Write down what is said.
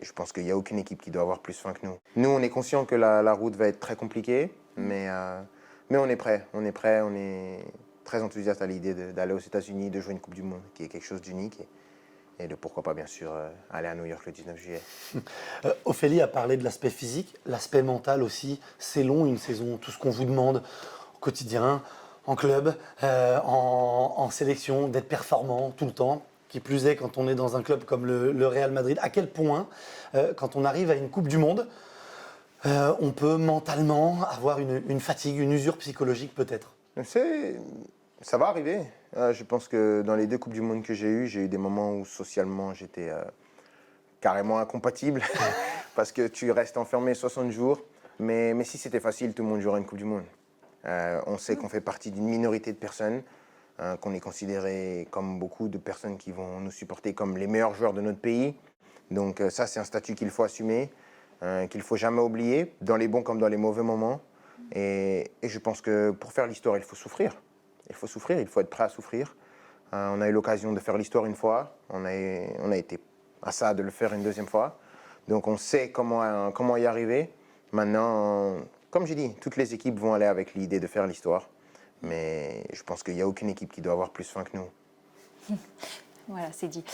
je pense qu'il n'y a aucune équipe qui doit avoir plus faim que nous. Nous, on est conscient que la route va être très compliquée, mais on est prêt. On est prêt, on est très enthousiaste à l'idée d'aller aux États-Unis, de jouer une Coupe du Monde, qui est quelque chose d'unique. Et de pourquoi pas, bien sûr, aller à New York le 19 juillet. Ophélie a parlé de l'aspect physique, l'aspect mental aussi. C'est long une saison, tout ce qu'on vous demande au quotidien, en club, en sélection, d'être performant tout le temps. Qui plus est quand on est dans un club comme le Real Madrid. À quel point, quand on arrive à une Coupe du Monde, on peut mentalement avoir une fatigue, une usure psychologique peut-être? Ça va arriver. Je pense que dans les 2 Coupes du Monde que j'ai eu des moments où socialement j'étais carrément incompatible parce que tu restes enfermé 60 jours. Mais si c'était facile, tout le monde jouerait une Coupe du Monde. On sait qu'on fait partie d'une minorité de personnes, qu'on est considéré comme beaucoup de personnes qui vont nous supporter comme les meilleurs joueurs de notre pays. Donc ça, c'est un statut qu'il faut assumer, qu'il ne faut jamais oublier, dans les bons comme dans les mauvais moments. Et je pense que pour faire l'histoire, il faut souffrir. Il faut souffrir, il faut être prêt à souffrir. On a eu l'occasion de faire l'histoire une fois, on a été à ça de le faire une deuxième fois. Donc on sait comment y arriver. Maintenant, comme j'ai dit, toutes les équipes vont aller avec l'idée de faire l'histoire. Mais je pense qu'il n'y a aucune équipe qui doit avoir plus faim que nous. Voilà, c'est dit.